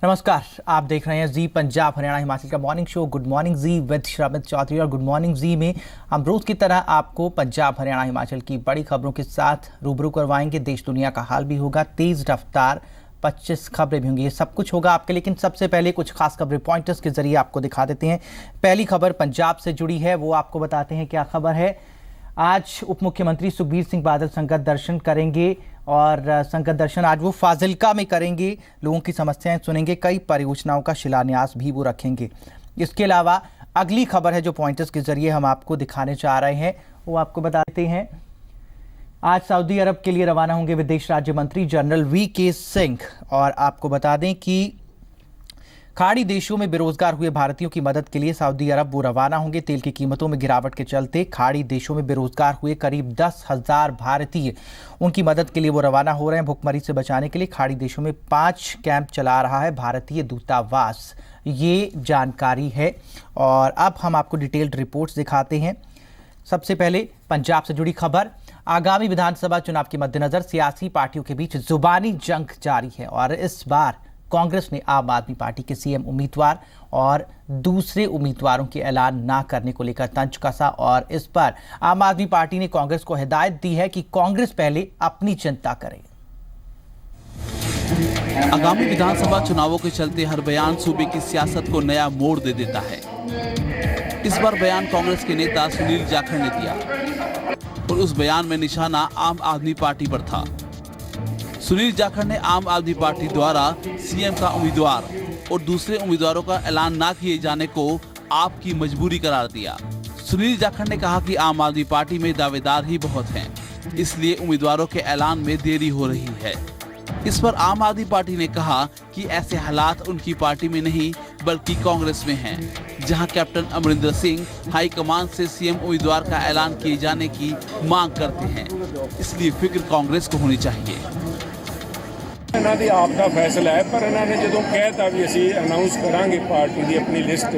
नमस्कार, आप देख रहे हैं जी पंजाब हरियाणा हिमाचल का morning show good morning Zee with Shramit Chaudhary. और गुड मॉर्निंग जी में हम रोज की तरह आपको पंजाब हरियाणा हिमाचल की बड़ी खबरों के साथ रूबरू करवाएंगे। देश दुनिया का हाल भी होगा, तेज रफ्तार 25 खबरें भी होंगी, ये सब कुछ होगा आपके। लेकिन सबसे पहले कुछ खास खबरें पॉइंटर्स के जरिए आपको दिखा देते हैं। पहली खबर पंजाब से जुड़ी है, वो आपको बताते हैं क्या खबर है। आज उप मुख्यमंत्री सुखबीर सिंह बादल संगत दर्शन करेंगे और संगत दर्शन आज वो फाजिलका में करेंगे। लोगों की समस्याएं सुनेंगे, कई परियोजनाओं का शिलान्यास भी वो रखेंगे। इसके अलावा अगली खबर है जो पॉइंटर्स के जरिए हम आपको दिखाने चाह रहे हैं, वो आपको बताते हैं। आज सऊदी अरब के लिए रवाना होंगे विदेश राज्य मंत्री जनरल वीके सिंह। और आपको बता दें कि खाड़ी देशों में बेरोजगार हुए भारतीयों की मदद के लिए सऊदी अरब वो रवाना होंगे। तेल की कीमतों में गिरावट के चलते खाड़ी देशों में बेरोजगार हुए करीब 10,000 भारतीय, उनकी मदद के लिए वो रवाना हो रहे हैं। भुखमरी से बचाने के लिए खाड़ी देशों में 5 कैंप चला रहा है भारतीय दूतावास, ये जानकारी है। और अब हम आपको डिटेल्ड रिपोर्ट्स दिखाते हैं। सबसे पहले पंजाब से जुड़ी खबर। आगामी विधानसभा चुनाव के मद्देनजर सियासी पार्टियों के बीच जुबानी जंग जारी है और इस बार कांग्रेस ने आम आदमी पार्टी के सीएम उम्मीदवार और दूसरे उम्मीदवारों के ऐलान ना करने को लेकर तंज कसा। और इस पर आम आदमी पार्टी ने कांग्रेस को हिदायत दी है कि कांग्रेस पहले अपनी चिंता करे। आगामी विधानसभा चुनावों के चलते हर बयान सूबे की सियासत को नया मोड़ दे देता है। इस बार बयान कांग्रेस के नेता सुनील जाखड़ ने दिया और उस बयान में निशाना आम आदमी पार्टी पर था। सुनील जाखड़ ने आम आदमी पार्टी द्वारा सीएम का उम्मीदवार और दूसरे उम्मीदवारों का ऐलान ना किए जाने को आपकी मजबूरी करार दिया। सुनील जाखड़ ने कहा कि आम आदमी पार्टी में दावेदार ही बहुत हैं, इसलिए उम्मीदवारों के ऐलान में देरी हो रही है। इस पर आम आदमी पार्टी ने कहा कि ऐसे हालात उनकी पार्टी में नहीं बल्कि कांग्रेस में हैं, जहां कैप्टन अमरिंदर सिंह हाईकमान से सीएम उम्मीदवार का ऐलान किए जाने की मांग करते हैं, इसलिए फिक्र कांग्रेस को होनी चाहिए। ਇਹਨਾਂ ਦੀ ਆਪ ਦਾ ਫੈਸਲਾ ਹੈ, ਪਰ ਇਹਨਾਂ ਨੇ ਜਦੋਂ ਕਹਿਤਾ ਵੀ ਅਸੀਂ ਅਨਾਉਂਸ ਕਰਾਂਗੇ ਪਾਰਟੀ ਦੀ ਆਪਣੀ ਲਿਸਟ,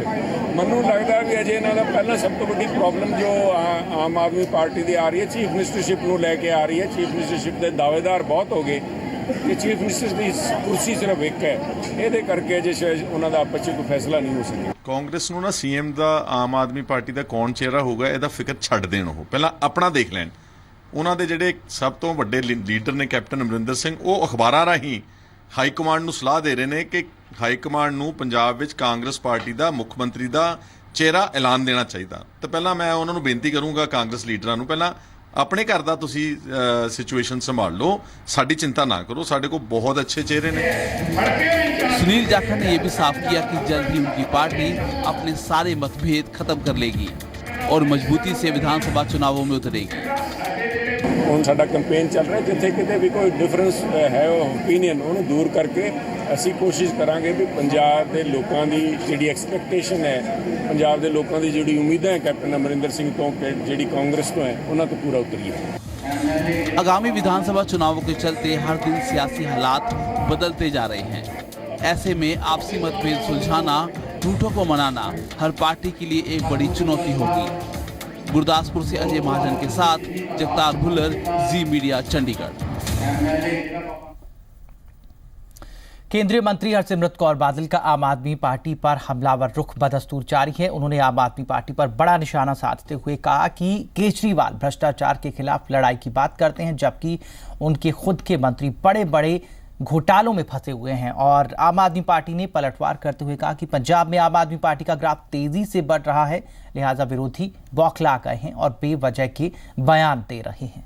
ਮੈਨੂੰ ਲੱਗਦਾ ਵੀ ਅਜੇ ਇਹਨਾਂ ਦਾ ਪਹਿਲਾਂ ਸਭ ਤੋਂ ਵੱਡੀ ਪ੍ਰੋਬਲਮ ਜੋ ਆਮ ਆਦਮੀ ਪਾਰਟੀ ਦੀ ਆ ਰਹੀ ਹੈ, ਚੀਫ ਮਿਨਿਸਟਰਸ਼ਿਪ ਨੂੰ ਲੈ ਕੇ ਆ ਰਹੀ ਹੈ। ਚੀਫ ਮਿਨਿਸਟਰਸ਼ਿਪ ਦੇ ਦਾਅਵੇਦਾਰ ਬਹੁਤ ਹੋ ਗਏ ਕਿ ਚੀਫ ਮਿਨਿਸਟਰ ਦੀ ਕੁਰਸੀ ਸਿਰਫ ਇੱਕ ਹੈ, ਇਹਦੇ ਕਰਕੇ ਜੇ ਉਹਨਾਂ ਦਾ ਆਪਸ 'ਚ ਕੋਈ ਫੈਸਲਾ ਨਹੀਂ ਹੋ ਸਕਿਆ। ਕਾਂਗਰਸ ਨੂੰ ਨਾ ਸੀਐਮ ਦਾ ਆਮ ਆਦਮੀ ਪਾਰਟੀ ਦਾ ਕੌਣ ਚਿਹਰਾ ਹੋਊਗਾ ਇਹਦਾ ਫਿਕਰ ਛੱਡ ਦੇਣ, ਉਹ ਪਹਿਲਾਂ ਆਪਣਾ ਦੇਖ ਲੈਣ। ਉਹਨਾਂ ਦੇ ਜਿਹੜੇ ਸਭ ਤੋਂ ਵੱਡੇ ਲੀਡਰ ਨੇ ਕੈਪਟਨ ਅਮਰਿੰਦਰ ਸਿੰਘ, ਉਹ ਅਖਬਾਰਾਂ ਰਾਹੀਂ ਹਾਈ ਕਮਾਂਡ ਨੂੰ ਸਲਾਹ ਦੇ ਰਹੇ ਨੇ ਕਿ ਹਾਈ ਕਮਾਂਡ ਨੂੰ ਪੰਜਾਬ ਵਿੱਚ ਕਾਂਗਰਸ ਪਾਰਟੀ ਦਾ ਮੁੱਖ ਮੰਤਰੀ ਦਾ ਚਿਹਰਾ ਐਲਾਨ ਦੇਣਾ ਚਾਹੀਦਾ। ਤਾਂ ਪਹਿਲਾਂ ਮੈਂ ਉਹਨਾਂ ਨੂੰ ਬੇਨਤੀ ਕਰੂੰਗਾ ਕਾਂਗਰਸ ਲੀਡਰਾਂ ਨੂੰ, ਪਹਿਲਾਂ अपने घर का तुसी सिचुएशन संभाल लो, साड़ी चिंता ना करो, साढ़े को बहुत अच्छे चेहरे ने। सुनील जाखड़ ने यह भी साफ किया कि जल्द ही उनकी पार्टी अपने सारे मतभेद खत्म कर लेगी और मजबूती से विधानसभा चुनावों में उतरेगी। ਹੁਣ ਸਾਡਾ ਕੈਂਪੇਨ ਚੱਲ ਰਿਹਾ, ਜਿੱਥੇ ਕਿਤੇ ਵੀ ਕੋਈ ਡਿਫਰੈਂਸ ਹੈ ਓਪੀਨੀਅਨ ਉਹਨੂੰ ਦੂਰ ਕਰਕੇ ਅਸੀਂ ਕੋਸ਼ਿਸ਼ ਕਰਾਂਗੇ ਵੀ ਪੰਜਾਬ ਦੇ ਲੋਕਾਂ ਦੀ ਜਿਹੜੀ ਐਕਸਪੈਕਟੇਸ਼ਨ ਹੈ, ਪੰਜਾਬ ਦੇ ਲੋਕਾਂ ਦੀ ਜਿਹੜੀ ਉਮੀਦਾਂ ਹੈ ਕੈਪਟਨ ਅਮਰਿੰਦਰ ਸਿੰਘ ਤੋਂ, ਜਿਹੜੀ ਕਾਂਗਰਸ ਤੋਂ ਹੈ, ਉਹਨਾਂ ਤੋਂ पूरा उतरिए। आगामी विधानसभा चुनावों के चलते हर दिन सियासी हालात बदलते जा रहे हैं। ऐसे में आपसी मतभेद सुलझाना, झूठों को मनाना हर पार्टी के लिए एक बड़ी चुनौती होगी। गुरदासपुर से अजय महाजन के साथ जगतार भुल्लर, जी मीडिया, चंडीगढ़। केंद्रीय मंत्री हरसिमरत कौर बादल का आम आदमी पार्टी पर हमलावर रुख बदस्तूर जारी है। उन्होंने आम आदमी पार्टी पर बड़ा निशाना साधते हुए कहा कि केजरीवाल भ्रष्टाचार के खिलाफ लड़ाई की बात करते हैं, जबकि उनके खुद के मंत्री बड़े बड़े घोटालों में फंसे हुए हैं। और आम आदमी पार्टी ने पलटवार करते हुए कहा कि पंजाब में आम आदमी पार्टी का ग्राफ तेजी से बढ़ रहा है, लिहाजा विरोधी बौखला गए हैं और बेवजह के बयान दे रहे हैं।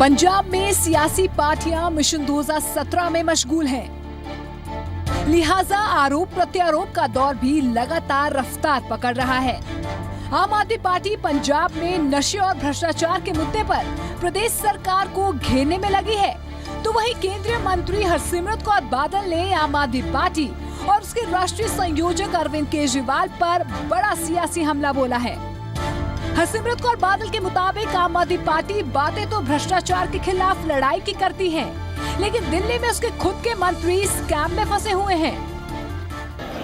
पंजाब में सियासी पार्टियां मिशन 2017 में मशगूल हैं, लिहाजा आरोप प्रत्यारोप का दौर भी लगातार रफ्तार पकड़ रहा है। आम आदमी पार्टी पंजाब में नशे और भ्रष्टाचार के मुद्दे पर प्रदेश सरकार को घेरने में लगी है, तो वहीं केंद्रीय मंत्री हरसिमरत कौर बादल ने आम आदमी पार्टी और उसके राष्ट्रीय संयोजक अरविंद केजरीवाल पर बड़ा सियासी हमला बोला है। हरसिमरत कौर बादल के मुताबिक आम आदमी पार्टी बातें तो भ्रष्टाचार के खिलाफ लड़ाई की करती है, लेकिन दिल्ली में उसके खुद के मंत्री स्कैम में फंसे हुए हैं।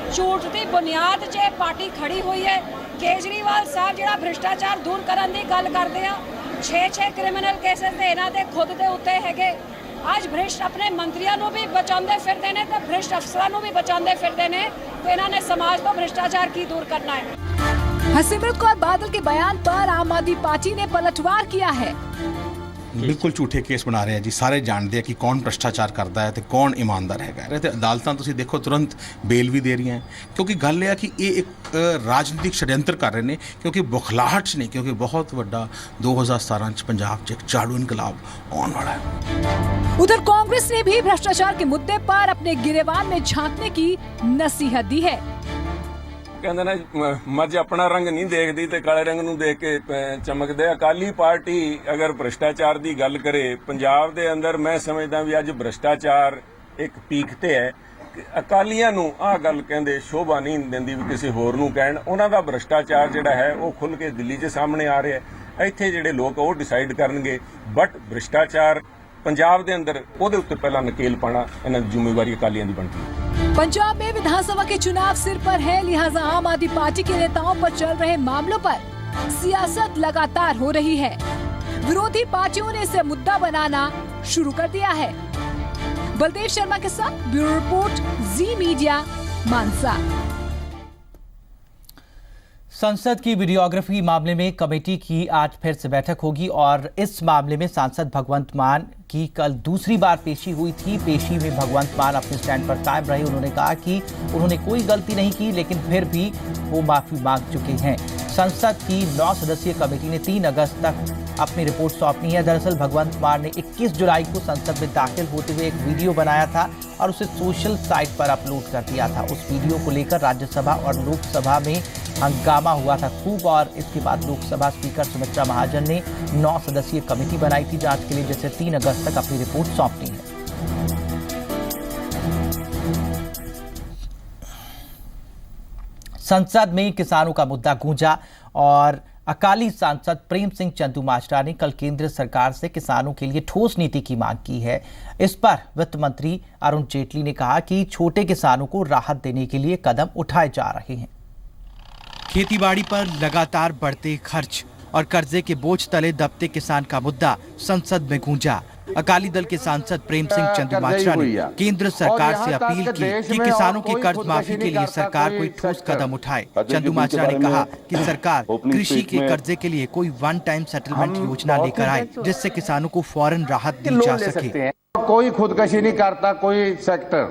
झूठ की बुनियाद च पार्टी खड़ी हुई है। केजरीवाल साहब जिहड़ा भ्रष्टाचार दूर करने की गल करते हैं, 6 क्रिमिनल केसेस इन्हां दे खुद दे उत्ते हैगे। ਅੱਜ ਭ੍ਰਿਸ਼ਟ ਆਪਣੇ ਮੰਤਰੀਆਂ ਨੂੰ ਵੀ ਬਚਾਉਂਦੇ ਫਿਰਦੇ ਨੇ ਤੇ ਭ੍ਰਿਸ਼ਟ ਅਫਸਰਾਂ ਨੂੰ ਵੀ ਬਚਾਉਂਦੇ ਫਿਰਦੇ ਨੇ ਤੇ ਇਹਨਾਂ ਨੇ ਸਮਾਜ ਤੋਂ ਭ੍ਰਿਸ਼ਟਾਚਾਰ ਕੀ दूर करना है। हरसिमरत कौर बादल के बयान पर आम आदमी पार्टी ने पलटवार किया है। ਬਿਲਕੁਲ ਝੂਠੇ ਕੇਸ ਬਣਾ ਰਹੇ ਆ ਜੀ। ਸਾਰੇ ਜਾਣਦੇ ਆ ਕਿ ਕੌਣ ਭ੍ਰਿਸ਼ਟਾਚਾਰ ਕਰਦਾ ਹੈ ਤੇ ਕੌਣ ਇਮਾਨਦਾਰ ਹੈਗਾ। ਤੇ ਅਦਾਲਤਾਂ ਤੁਸੀਂ ਦੇਖੋ ਤੁਰੰਤ ਬੇਲ ਵੀ ਦੇ ਰਹੀਆਂ, ਕਿਉਂਕਿ ਗੱਲ ਇਹ ਆ ਕਿ ਇਹ ਇੱਕ ਰਾਜਨੀਤਿਕ ਸ਼ੜਯੰਤਰ ਕਰ ਰਹੇ ਨੇ, ਕਿਉਂਕਿ ਬੁਖਲਾਹਟ 'ਚ ਨਹੀਂ, ਕਿਉਂਕਿ ਬਹੁਤ ਵੱਡਾ 2017 ਚ ਪੰਜਾਬ 'ਚ ਇੱਕ ਝਾੜੂ ਇਨਕਲਾਬ ਆਉਣ ਵਾਲਾ है। उधर कांग्रेस ने भी भ्रष्टाचार के मुद्दे पर अपने गिरेबान में झांकने की नसीहत दी है। ਕਹਿੰਦੇ ਨੇ ਮੱਝ ਆਪਣਾ ਰੰਗ ਨਹੀਂ ਦੇਖਦੀ ਤੇ ਕਾਲੇ ਰੰਗ ਨੂੰ ਦੇਖ ਕੇ ਚਮਕਦੇ। ਅਕਾਲੀ ਪਾਰਟੀ ਅਗਰ ਭ੍ਰਿਸ਼ਟਾਚਾਰ ਦੀ ਗੱਲ ਕਰੇ ਪੰਜਾਬ ਦੇ ਅੰਦਰ, ਮੈਂ ਸਮਝਦਾ ਵੀ ਅੱਜ ਭ੍ਰਿਸ਼ਟਾਚਾਰ ਇੱਕ ਪੀਕ ਤੇ ਹੈ। ਅਕਾਲੀਆਂ ਨੂੰ ਆਹ ਗੱਲ ਕਹਿੰਦੇ ਸ਼ੋਭਾ ਨਹੀਂ ਦਿੰਦੀ ਵੀ ਕਿਸੇ ਹੋਰ ਨੂੰ ਕਹਿਣ। ਉਹਨਾਂ ਦਾ ਭ੍ਰਿਸ਼ਟਾਚਾਰ ਜਿਹੜਾ ਹੈ ਉਹ ਖੁੱਲ੍ਹ ਕੇ ਦਿੱਲੀ 'ਚ ਸਾਹਮਣੇ ਆ ਰਿਹਾ ਹੈ। ਇੱਥੇ ਜਿਹੜੇ ਲੋਕ ਉਹ ਡਿਸਾਈਡ ਕਰਨਗੇ, ਬਟ ਭ੍ਰਿਸ਼ਟਾਚਾਰ ਪੰਜਾਬ ਦੇ अंदर ਉਹਦੇ ਉੱਤੇ ਪਹਿਲਾਂ ਨਕੇਲ ਪਾਣਾ ਇਹਨਾਂ ਦੀ ਜ਼ਿੰਮੇਵਾਰੀ ਅਕਾਲੀਆਂ ਦੀ ਬਣਦੀ ਹੈ। पंजाब में विधानसभा के चुनाव सिर पर है, लिहाजा आम आदमी पार्टी के नेताओं पर चल रहे मामलों पर सियासत लगातार हो रही है। विरोधी पार्टियों ने इसे मुद्दा बनाना शुरू कर दिया है। बलदेव शर्मा के साथ ब्यूरो रिपोर्ट, जी मीडिया, मानसा। संसद की वीडियोग्राफी मामले में कमेटी की आज फिर से बैठक होगी और इस मामले में सांसद भगवंत मान की कल दूसरी बार पेशी हुई थी। पेशी में भगवंत मान अपने स्टैंड पर कायम रहे। उन्होंने कहा कि उन्होंने कोई गलती नहीं की, लेकिन फिर भी वो माफी मांग चुके हैं। संसद की 9 सदस्यीय कमेटी ने 3 अगस्त तक अपनी रिपोर्ट सौंपनी है। दरअसल भगवंत मान ने 21 जुलाई को संसद में दाखिल होते हुए एक वीडियो बनाया था और उसे सोशल साइट पर अपलोड कर दिया था। उस वीडियो को लेकर राज्यसभा और लोकसभा में हंगामा हुआ था खूब, और इसके बाद लोकसभा स्पीकर सुमित्रा महाजन ने 9 सदस्यीय कमेटी बनाई थी जांच के लिए, जिसे 3 अगस्त तक अपनी रिपोर्ट सौंपनी है। संसद में किसानों का मुद्दा गूंजा और अकाली सांसद प्रेम सिंह चंदूमाजरा ने कल केंद्र सरकार से किसानों के लिए ठोस नीति की मांग की है। इस पर वित्त मंत्री अरुण जेटली ने कहा कि छोटे किसानों को राहत देने के लिए कदम उठाए जा रहे हैं। खेतीबाड़ी पर लगातार बढ़ते खर्च और कर्जे के बोझ तले दबते किसान का मुद्दा संसद में गूंजा। अकाली दल के सांसद प्रेम सिंह चंदूमाजरा ने केंद्र सरकार से अपील की कि किसानों की कर्ज माफी के लिए सरकार कोई ठोस कदम उठाए। चंदूमाजरा ने कहा कि सरकार कृषि के कर्जे के लिए कोई वन टाइम सेटलमेंट योजना लेकर आए, जिससे किसानों को फौरन राहत दी जा सके। कोई खुदकशी नहीं करता कोई सेक्टर,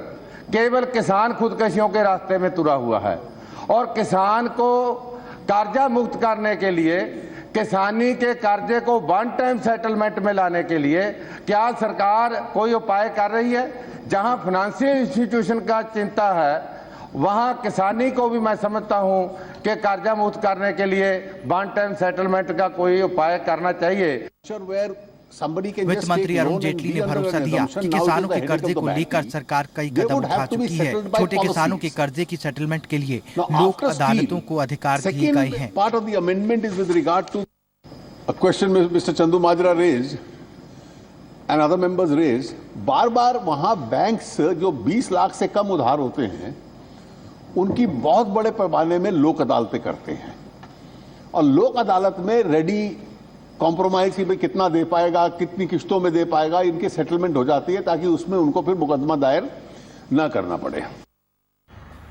केवल किसान खुदकशियों के रास्ते में तुरा हुआ है। और किसान को कर्जा मुक्त करने के लिए, किसानी के कर्जे को वन टाइम सेटलमेंट में लाने के लिए क्या सरकार कोई उपाय कर रही है? जहां फाइनेंशियल इंस्टीट्यूशन का चिंता है, वहां किसानी को भी मैं समझता हूं कि कर्जा मुक्त करने के लिए वन टाइम सेटलमेंट का कोई उपाय करना चाहिए। वित्त मंत्री अरुण जेटली ने भरोसा दिया कि किसानों के कर्जे को लेकर सरकार कई कदम उठा चुकी है। छोटे किसानों के कर्जे की सेटलमेंट के लिए लोक अदालतों को अधिकार दिए गए हैं। Part of the amendment is with regard to a question Mr. Chandumajra raised and other members raised. बार-बार वहां बैंक्स जो 20 लाख से कम उधार होते हैं, उनकी बहुत बड़े पैमाने में लोक अदालतें करते हैं और लोक अदालत में रेडी कॉम्प्रोमाइज की भाई कितना दे पाएगा, कितनी किस्तों में दे पाएगा, इनकी सेटलमेंट हो जाती है ताकि उसमें उनको फिर मुकदमा दायर न करना पड़े।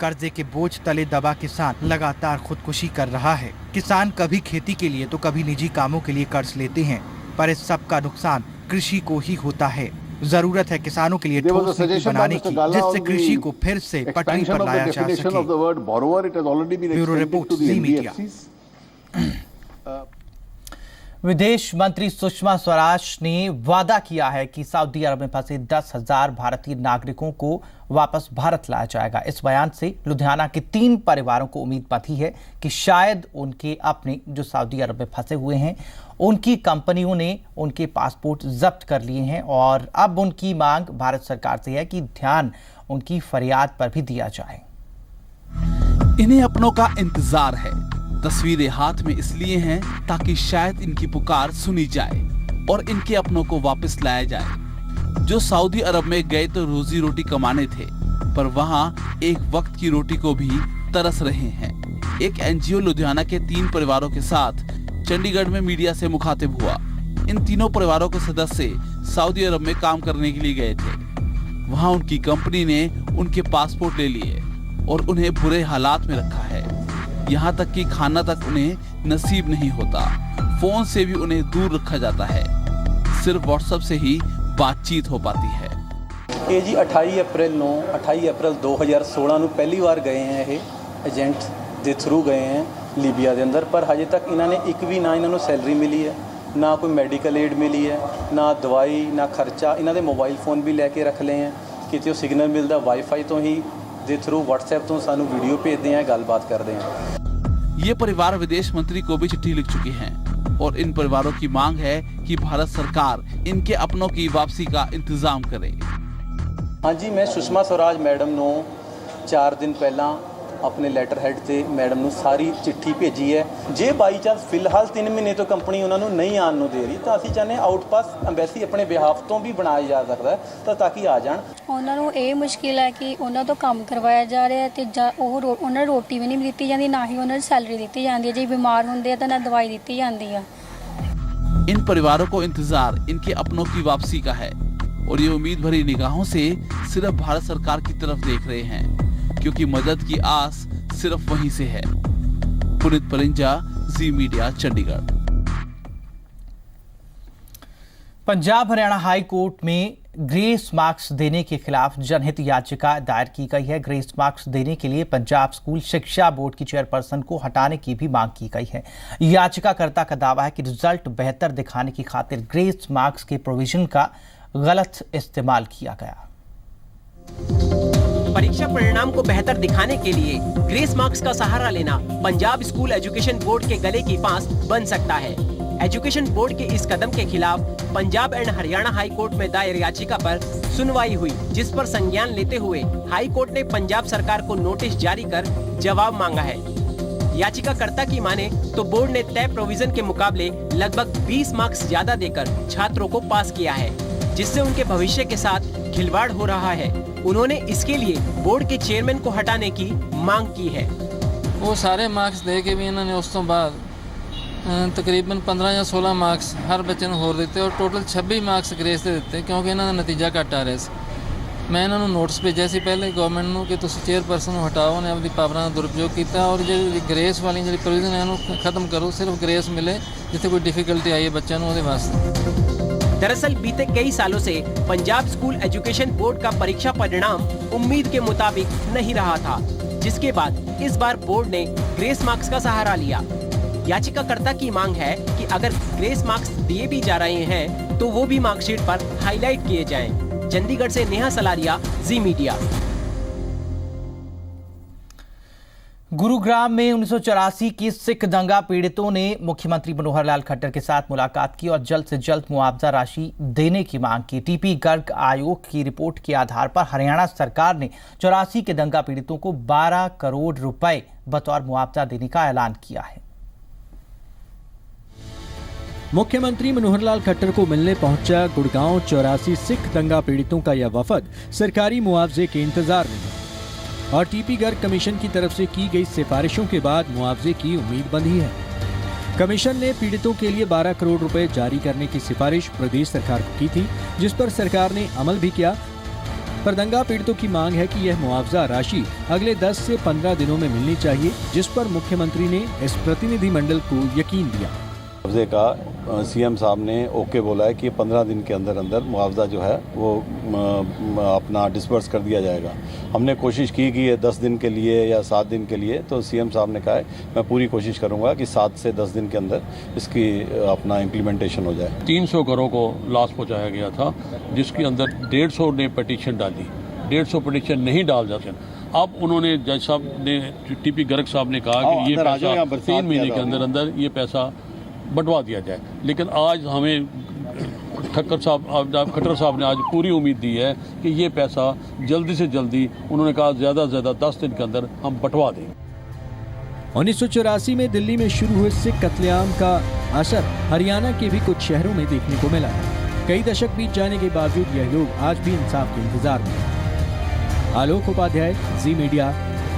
कर्जे के बोझ तले दबा किसान लगातार खुदकुशी कर रहा है। किसान कभी खेती के लिए तो कभी निजी कामों के लिए कर्ज लेते हैं, पर इस सब का नुकसान कृषि को ही होता है। जरूरत है किसानों के लिए ठोस नीति बनाने की, जिससे कृषि को फिर से पटरी पर लाया जा सके। ब्यूरो रिपोर्ट, जी मीडिया। विदेश मंत्री सुषमा स्वराज ने वादा किया है कि सऊदी अरब में फंसे 10,000 भारतीय नागरिकों को वापस भारत लाया जाएगा। इस बयान से लुधियाना के 3 परिवारों को उम्मीद बंधी है कि शायद उनके अपने जो सऊदी अरब में फंसे हुए हैं, उनकी कंपनियों ने उनके पासपोर्ट जब्त कर लिए हैं और अब उनकी मांग भारत सरकार से है कि ध्यान उनकी फरियाद पर भी दिया जाए। इन्हें अपनों का इंतजार है। तस्वीरें हाथ में इसलिए हैं ताकि शायद इनकी पुकार सुनी जाए और इनके अपनों को वापस लाया जाए। जो सऊदी अरब में गए तो रोजी रोटी कमाने थे, पर वहां एक वक्त की रोटी को भी तरस रहे हैं। एक एनजीओ लुधियाना के 3 परिवारों के साथ चंडीगढ़ में मीडिया से मुखातिब हुआ। इन तीनों परिवारों के सदस्य सऊदी अरब में काम करने के लिए गए थे। वहां उनकी कंपनी ने उनके पासपोर्ट ले लिए और उन्हें बुरे हालात में रखा है। यहाँ तक कि खाना तक उन्हें नसीब नहीं होता। फोन से भी उन्हें दूर रखा जाता है। सिर्फ व्हाट्सएप से ही बातचीत हो पाती है। ਇਹ ਜੀ 28 ਅਪ੍ਰੈਲ 2016 ਨੂੰ ਪਹਿਲੀ ਵਾਰ ਗਏ हैं ਇਹ ਏਜੰਟ ਦੇ ਥਰੂ ਗਏ हैं ਲੀਬੀਆ ਦੇ ਅੰਦਰ, ਪਰ ਹਜੇ ਤੱਕ ਇਹਨਾਂ ਨੇ ਇੱਕ ਵੀ ਨਾ ਇਹਨਾਂ ਨੂੰ ਸੈਲਰੀ ਮਿਲੀ ਹੈ, ਨਾ ਕੋਈ ਮੈਡੀਕਲ ਏਡ ਮਿਲੀ ਹੈ, ਨਾ ਦਵਾਈ, ਨਾ ਖਰਚਾ। ਇਹਨਾਂ ਦੇ ਮੋਬਾਈਲ ਫੋਨ ਵੀ ਲੈ ਕੇ ਰੱਖ ਲਏ हैं, ਕਿਤੇ ਉਹ ਸਿਗਨਲ ਮਿਲਦਾ ਵਾਈਫਾਈ ਤੋਂ ही ਦੇ थ्रू WhatsApp ਤੋਂ ਸਾਨੂੰ ਵੀਡੀਓ ਭੇਜਦੇ हैं, ਗੱਲਬਾत ਕਰਦੇ हैं। ये परिवार विदेश मंत्री को भी चिट्ठी लिख चुके हैं और इन परिवारों की मांग है कि भारत सरकार इनके अपनों की वापसी का इंतजाम करे। हाँ जी, मैं सुषमा स्वराज मैडम ਨੂੰ 4 ਦਿਨ ਪਹਿਲਾਂ ਆਪਣੇ ਲੈਟਰ ਹੈਡ ਤੇ ਮੈਡਮ ਨੂੰ ਸਾਰੀ ਚਿੱਠੀ ਭੇਜੀ ਹੈ। ਜੇ ਬਾਈ ਚਾਂਸ ਫਿਲਹਾਲ 3 ਮਹੀਨੇ ਤੋਂ ਕੰਪਨੀ ਉਹਨਾਂ ਨੂੰ ਨਹੀਂ ਆਉਣ ਨੂੰ ਦੇ ਰਹੀ ਤਾਂ ਅਸੀਂ ਚਾਹੁੰਦੇ ਆਊਟਪਾਸ ਐਮਬੈਸੀ ਆਪਣੇ ਬਿਹਾਫ ਤੋਂ ਵੀ ਬਣਾਇਆ ਜਾ ਸਕਦਾ ਤਾਂ ਕਿ ਆ ਜਾਣ। ਉਹਨਾਂ ਨੂੰ ਇਹ ਮੁਸ਼ਕਿਲ ਹੈ ਕਿ ਉਹਨਾਂ ਤੋਂ ਕੰਮ ਕਰਵਾਇਆ ਜਾ ਰਿਹਾ ਤੇ ਉਹਨਾਂ ਨੂੰ ਰੋਟੀ ਵੀ ਨਹੀਂ ਦਿੱਤੀ ਜਾਂਦੀ, ਨਾ ਹੀ ਉਹਨਾਂ ਨੂੰ ਸੈਲਰੀ ਦਿੱਤੀ ਜਾਂਦੀ ਹੈ। ਜੇ ਬਿਮਾਰ ਹੁੰਦੇ ਆ ਤਾਂ ਨਾ ਦਵਾਈ ਦਿੱਤੀ ਜਾਂਦੀ ਆ। इन परिवारों को इंतजार इनके अपनों की वापसी का है और ये उम्मीद भरी निगाहों से सिर्फ भारत सरकार की तरफ देख रहे हैं, क्योंकि मदद की आस सिर्फ वहीं से है। Punit Parinja, Zee media, Chandigarh. Punjab Haryana high court में ग्रेस मार्क्स देने के खिलाफ जनहित याचिका दायर की गई है। ग्रेस मार्क्स देने के लिए पंजाब स्कूल शिक्षा बोर्ड की चेयरपर्सन को हटाने की भी मांग की गई है। याचिकाकर्ता का दावा है कि रिजल्ट बेहतर दिखाने की खातिर ग्रेस मार्क्स के प्रोविजन का गलत इस्तेमाल किया गया। परीक्षा परिणाम को बेहतर दिखाने के लिए ग्रेस मार्क्स का सहारा लेना पंजाब स्कूल एजुकेशन बोर्ड के गले की फांस बन सकता है। एजुकेशन बोर्ड के इस कदम के खिलाफ Punjab and Haryana high court में दायर याचिका पर सुनवाई हुई, जिस पर संज्ञान लेते हुए हाई कोर्ट ने पंजाब सरकार को नोटिस जारी कर जवाब मांगा है। याचिकाकर्ता की माने तो बोर्ड ने तय प्रोविजन के मुकाबले लगभग 20 मार्क्स ज्यादा देकर छात्रों को पास किया है, जिससे उनके भविष्य के साथ खिलवाड़ हो रहा है। उन्होंने इसके लिए बोर्ड के चेयरमैन को हटाने की मांग की है। वो सारे मार्क्स दे के भी इन्होंने उस तो बाद तकरीबन 15 या 16 मार्क्स हर बच्चे ਨੂੰ ਹੋਰ ਦਿੱਤੇ ਔਰ ਟੋਟਲ 26 ਮਾਰਕਸ ਗ੍ਰੇਸ ਦੇ ਦਿੱਤੇ, ਕਿਉਂਕਿ ਇਹਨਾਂ ਦਾ ਨਤੀਜਾ ਘੱਟ ਆ ਰਿਹਾ ਸੀ। ਮੈਂ ਇਹਨਾਂ ਨੂੰ ਨੋਟਿਸ ਭੇਜਿਆ ਸੀ ਪਹਿਲੇ ਗਵਰਨਮੈਂਟ ਨੂੰ ਕਿ ਤੁਸੀਂ ਚੇਅਰਪਰਸਨ ਨੂੰ ਹਟਾਓ, ਨੇ ਆਪਣੀ ਪਾਵਰਾਂ ਦਾ ਦੁਰਉਪਯੋਗ ਕੀਤਾ ਔਰ ਜਿਹੜੀ ਗ੍ਰੇਸ ਵਾਲੀ ਜਿਹੜੀ ਪ੍ਰੋਵੀਜ਼ਨ ਹੈ ਇਹਨੂੰ ਖਤਮ ਕਰੋ। ਸਿਰਫ ਗ੍ਰੇਸ ਮਿਲੇ ਜਿੱਥੇ ਕੋਈ ਡਿਫਿਕਲਟੀ ਆਈ ਹੈ ਬੱਚਿਆਂ ਨੂੰ, ਉਹਦੇ ਵਾਸਤੇ। दरअसल बीते कई सालों से पंजाब स्कूल एजुकेशन बोर्ड का परीक्षा परिणाम उम्मीद के मुताबिक नहीं रहा था, जिसके बाद इस बार बोर्ड ने ग्रेस मार्क्स का सहारा लिया। याचिकाकर्ता की मांग है कि अगर ग्रेस मार्क्स दिए भी जा रहे हैं तो वो भी मार्कशीट पर हाईलाइट किए जाएं। चंडीगढ़ से नेहा सलारिया, जी मीडिया। गुरुग्राम में 1984 के सिख दंगा पीड़ितों ने मुख्यमंत्री मनोहर लाल खट्टर के साथ मुलाकात की और जल्द से जल्द मुआवजा राशि देने की मांग की। टीपी गर्ग आयोग की रिपोर्ट के आधार पर हरियाणा सरकार ने 84 के दंगा पीड़ितों को 12 करोड़ रुपए बतौर मुआवजा देने का ऐलान किया है। मुख्यमंत्री मनोहर लाल खट्टर को मिलने पहुंचा गुड़गांव 84 सिख दंगा पीड़ितों का यह वफद सरकारी मुआवजे के इंतजार में है और टीपी गर्ग कमीशन की तरफ से की गई सिफारिशों के बाद मुआवजे की उम्मीद बंधी है। कमीशन ने पीड़ितों के लिए 12 करोड़ रुपए जारी करने की सिफारिश प्रदेश सरकार को की थी, जिस पर सरकार ने अमल भी किया। पर दंगा पीड़ितों की मांग है कि यह मुआवजा राशि अगले 10 से 15 दिनों में मिलनी चाहिए, जिस पर मुख्यमंत्री ने इस प्रतिनिधिमंडल को यकीन दिया। मुआवजे का सीएम साहब ने ओके बोला है कि 15 दिन के अंदर अंदर मुआवजा जो है वो अपना डिस्पर्स कर दिया जाएगा। हमने कोशिश की कि ये 10 दिन के लिए या 7 दिन के लिए, तो सीएम साहब ने कहा है मैं पूरी कोशिश करूंगा कि 7 से 10 दिन के अंदर इसकी अपना इम्प्लीमेंटेशन हो जाए। 300 घरों को लॉस पहुँचाया गया था, जिसके अंदर 150 ने पटिशन डाली, 150 पटिशन नहीं डाल जाते। अब उन्होंने जज साहब ने, टीपी गर्ग साहब ने कहा कि ये पैसा 3 महीने के अंदर अंदर ये पैसा बंटवा दिया जाए। लेकिन आज हमें खट्टर साहब ने आज पूरी उम्मीद दी है कि ये पैसा जल्दी से जल्दी, उन्होंने कहा ज़्यादा से ज़्यादा 10 दिन के अंदर हम बंटवा दें। 1984 में दिल्ली में शुरू हुए सिख कत्लेआम का असर हरियाणा के भी कुछ शहरों में देखने को मिला है। कई दशक बीत जाने के बावजूद यह लोग आज भी इंसाफ के इंतजार में हैं। आलोक उपाध्याय, जी मीडिया,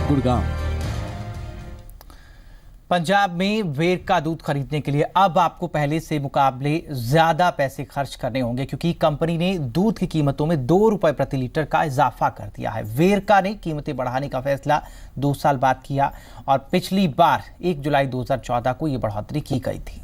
गुड़गांव। पंजाब में वेर का दूध खरीदने के लिए अब आपको पहले से मुकाबले ज्यादा पैसे खर्च करने होंगे, क्योंकि कंपनी ने दूध की कीमतों में 2 रुपए प्रति लीटर का इजाफा कर दिया है। वेरका ने कीमतें बढ़ाने का फैसला 2 साल बाद किया और पिछली बार 1 जुलाई 2014 को यह बढ़ोतरी की गई थी।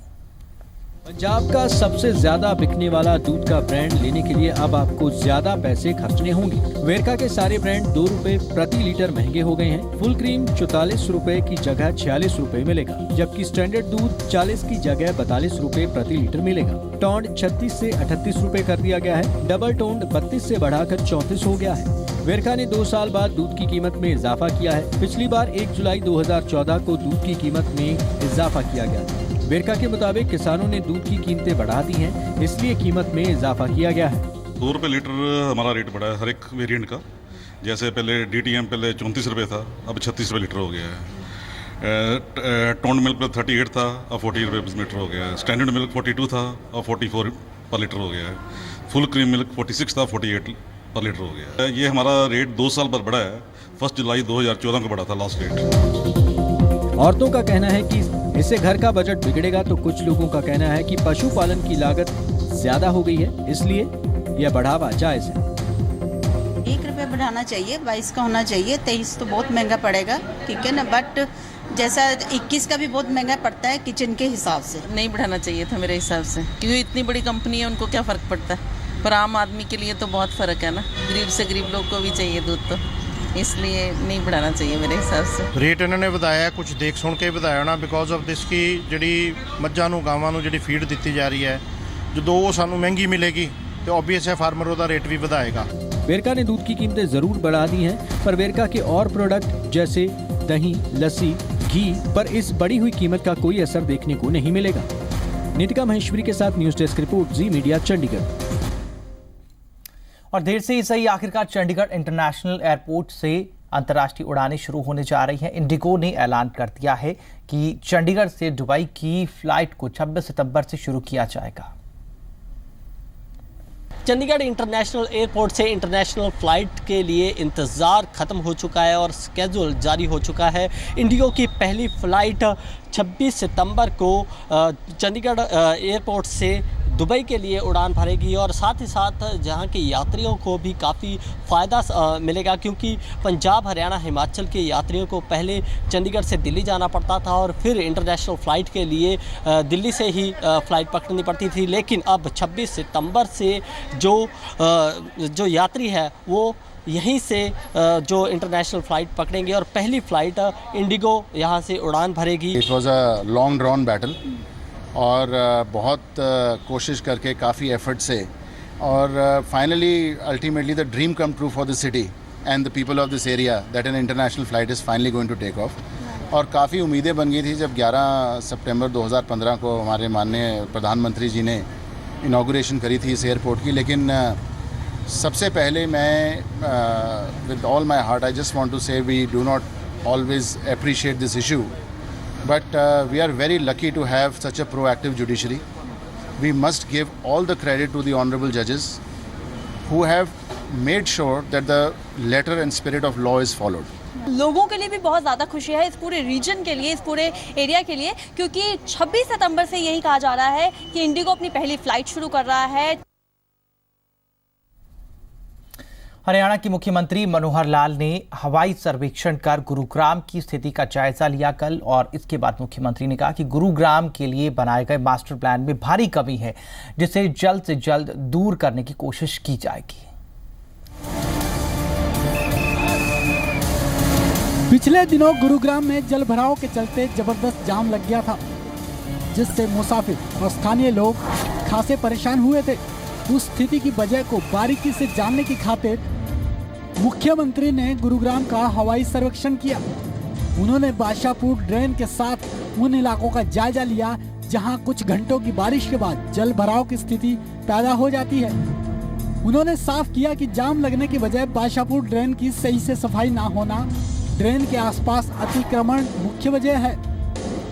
पंजाब का सबसे ज्यादा बिकने वाला दूध का ब्रांड लेने के लिए अब आपको ज्यादा पैसे खर्चने होंगे। वेरका के सारे ब्रांड 2 रुपए प्रति लीटर महंगे हो गए हैं। फुल क्रीम 44 रुपए की जगह 46 रुपए मिलेगा, जबकि स्टैंडर्ड दूध 40 की जगह 42 रुपए प्रति लीटर मिलेगा। टोंड 36 से 38 रुपए कर दिया गया है। डबल टोंड 32 से बढ़ाकर 34 हो गया है। वेरका ने 2 साल बाद दूध की कीमत में इजाफा किया है। पिछली बार 1 जुलाई 2014 को दूध की कीमत में इजाफा किया गया था। वेरका के मुताबिक किसानों ने दूध की कीमतें बढ़ा दी हैं, इसलिए कीमत में इजाफा किया गया है। 2 रुपये लीटर हमारा रेट बढ़ा है हर एक वेरिएंट का। जैसे पहले DTM पहले 34 रुपये था, अब 36 रुपये लीटर हो गया है। टोंड मिल्क पर 38 था, अब 40 रुपये पर लीटर हो गया है। स्टैंडर्ड मिल्क 42 था, अब 44 पर लीटर हो गया है। फुल क्रीम मिल्क 46 था, 48 पर लीटर हो गया है। ये हमारा रेट 2 साल पर बढ़ा है। 1 जुलाई 2014 को बढ़ा था लास्ट रेट। औरतों का कहना है कि इससे घर का बजट बिगड़ेगा, तो कुछ लोगों का कहना है कि पशुपालन की लागत ज्यादा हो गई है, इसलिए यह बढ़ावा जायज है। 1 रुपये बढ़ाना चाहिए, 22 का होना चाहिए। 23 तो बहुत महंगा पड़ेगा, ठीक है ना, बट जैसा 21 का भी बहुत महंगा पड़ता है किचन के हिसाब से। नहीं बढ़ाना चाहिए था मेरे हिसाब से, क्योंकि इतनी बड़ी कंपनी है, उनको क्या फ़र्क पड़ता है, पर आम आदमी के लिए तो बहुत फ़र्क है ना। गरीब से गरीब लोग को भी चाहिए दूध, तो इसलिए नहीं बढ़ाना चाहिए मेरे हिसाब से। रेट इन्होंने ਵਧਾਇਆ, कुछ देख सुन के ਵਧਾਇਆ ਨਾ, बिकॉज ऑफ दिस की ਜਿਹੜੀ ਮੱਝਾਂ ਨੂੰ ਗਾਵਾਂ ਨੂੰ ਜਿਹੜੀ ਫੀਡ ਦਿੱਤੀ ਜਾ ਰਹੀ ਹੈ, ਜਦੋਂ ਉਹ ਸਾਨੂੰ ਮਹਿੰਗੀ ਮਿਲੇਗੀ ਤੇ ਆਬਵੀਅਸ ਹੈ ਫਾਰਮਰ ਉਹਦਾ ਰੇਟ ਵੀ ਵਧਾਏਗਾ। वेरका ने दूध की कीमतें जरूर बढ़ा दी हैं, पर वेरका के और प्रोडक्ट जैसे दही, लस्सी, घी पर इस बढ़ी हुई कीमत का कोई असर देखने को नहीं मिलेगा। नीतिका महेश्वरी के साथ न्यूज डेस्क रिपोर्ट, जी मीडिया, चंडीगढ़। और देर से ही सही आखिरकार चंडीगढ़ इंटरनेशनल एयरपोर्ट से अंतर्राष्ट्रीय उड़ानें शुरू होने जा रही हैं। इंडिगो ने ऐलान कर दिया है कि चंडीगढ़ से दुबई की फ्लाइट को 26 सितंबर से शुरू किया जाएगा। चंडीगढ़ इंटरनेशनल एयरपोर्ट से इंटरनेशनल फ़्लाइट के लिए इंतज़ार ख़त्म हो चुका है और स्केड्यूल जारी हो चुका है। इंडिगो की पहली फ़्लाइट 26 सितंबर को चंडीगढ़ एयरपोर्ट से दुबई के लिए उड़ान भरेगी और साथ ही साथ जहां के यात्रियों को भी काफ़ी फ़ायदा मिलेगा, क्योंकि पंजाब, हरियाणा, हिमाचल के यात्रियों को पहले चंडीगढ़ से दिल्ली जाना पड़ता था और फिर इंटरनेशनल फ़्लाइट के लिए दिल्ली से ही फ़्लाइट पकड़नी पड़ती थी। लेकिन अब 26 सितंबर से जो यात्री है वो यहीं से जो इंटरनेशनल फ़्लाइट पकड़ेंगे और पहली फ़्लाइट इंडिगो यहाँ से उड़ान भरेगी। It was a long drawn battle और बहुत कोशिश करके काफ़ी एफर्ट से और finally ultimately the dream come true for the city and the people of this area that an international flight is finally going to take off. और काफ़ी उम्मीदें बन गई थी जब 11 सितंबर 2015 को हमारे माननीय प्रधानमंत्री जी ने इनाग्रेशन करी थी इस एयरपोर्ट की। लेकिन सबसे पहले मैं with all my heart I just want to say we do not always appreciate this issue, but we are very lucky to have such a proactive judiciary. We must give all the credit to the honorable judges who have made sure that the letter and spirit of law is followed. लोगों के लिए भी बहुत ज़्यादा खुशी है, इस पूरे रीजन के लिए, इस पूरे एरिया के लिए, क्योंकि 26 सितंबर से यही कहा जा रहा है कि इंडिगो अपनी पहली फ्लाइट शुरू कर रहा है। हरियाणा के मुख्यमंत्री मनोहर लाल ने हवाई सर्वेक्षण कर गुरुग्राम की स्थिति का जायजा लिया कल, और इसके बाद मुख्यमंत्री ने कहा कि गुरुग्राम के लिए बनाए गए मास्टर प्लान में भारी कमी है, जिसे जल्द से जल्द दूर करने की कोशिश की जाएगी। पिछले दिनों गुरुग्राम में जल भराव के चलते जबरदस्त जाम लग गया था, जिससे मुसाफिर और स्थानीय लोग खासे परेशान हुए थे। उस स्थिति की वजह को बारीकी से जानने की खातिर मुख्यमंत्री ने गुरुग्राम का हवाई सर्वेक्षण किया। उन्होंने बादशाहपुर ड्रेन के साथ उन इलाकों का जायजा लिया जहां कुछ घंटों की बारिश के बाद जल भराव की स्थिति पैदा हो जाती है। उन्होंने साफ किया कि जाम लगने की वजह बादशाहपुर ड्रेन की सही से सफाई ना होना, ड्रेन के आसपास अतिक्रमण मुख्य वजह है।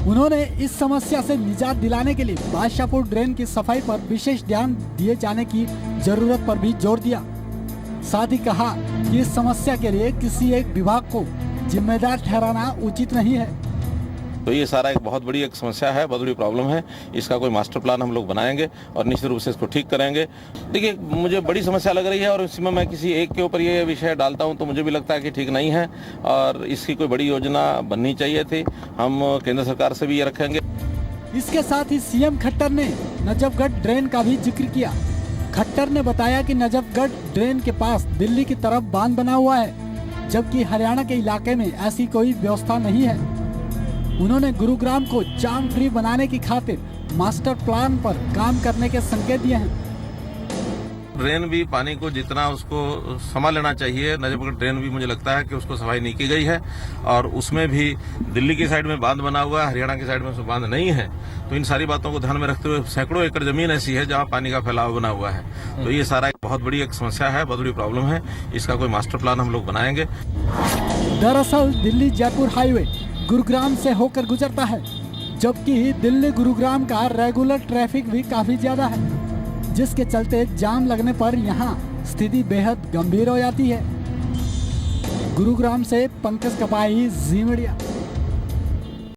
उन्होंने इस समस्या से निजात दिलाने के लिए बादशाहपुर ड्रेन की सफाई पर विशेष ध्यान दिए जाने की जरूरत पर भी जोर दिया। साथ ही कहा कि इस समस्या के लिए किसी एक विभाग को जिम्मेदार ठहराना उचित नहीं है। तो ये सारा एक बहुत बड़ी एक समस्या है, बहुत बड़ी प्रॉब्लम है। इसका कोई मास्टर प्लान हम लोग बनाएंगे और निश्चित रूप से इसको ठीक करेंगे। देखिए, मुझे बड़ी समस्या लग रही है और इसमें मैं किसी एक के ऊपर ये विषय डालता हूँ तो मुझे भी लगता है कि ठीक नहीं है और इसकी कोई बड़ी योजना बननी चाहिए थी। हम केंद्र सरकार से भी ये रखेंगे। इसके साथ ही सीएम खट्टर ने नजफगढ़ ड्रेन का भी जिक्र किया। खट्टर ने बताया कि नजफगढ़ ड्रेन के पास दिल्ली की तरफ बांध बना हुआ है, जबकि हरियाणा के इलाके में ऐसी कोई व्यवस्था नहीं है। उन्होंने गुरुग्राम को जाम फ्री बनाने की खातिर मास्टर प्लान पर काम करने के संकेत दिए हैं। ड्रेन भी पानी को जितना उसको संभाल लेना चाहिए, नजफगढ़ ड्रेन भी मुझे लगता है कि उसको सफाई नहीं की गई है और उसमें भी दिल्ली की साइड में बांध बना हुआ है, हरियाणा की साइड में उसमें बांध नहीं है। तो इन सारी बातों को ध्यान में रखते हुए सैकड़ों एकड़ जमीन ऐसी है जहाँ पानी का फैलाव बना हुआ है। तो ये सारा एक बहुत बड़ी एक समस्या है, बहुत बड़ी प्रॉब्लम है। इसका कोई मास्टर प्लान हम लोग बनाएंगे। दरअसल दिल्ली जयपुर हाईवे गुरुग्राम से होकर गुजरता है, जबकि दिल्ली गुरुग्राम का रेगुलर ट्रैफिक भी काफी ज्यादा है, जिसके चलते जाम लगने पर यहाँ स्थिति बेहद गंभीर हो जाती है। गुरुग्राम से पंकज कपाही, जी मीडिया।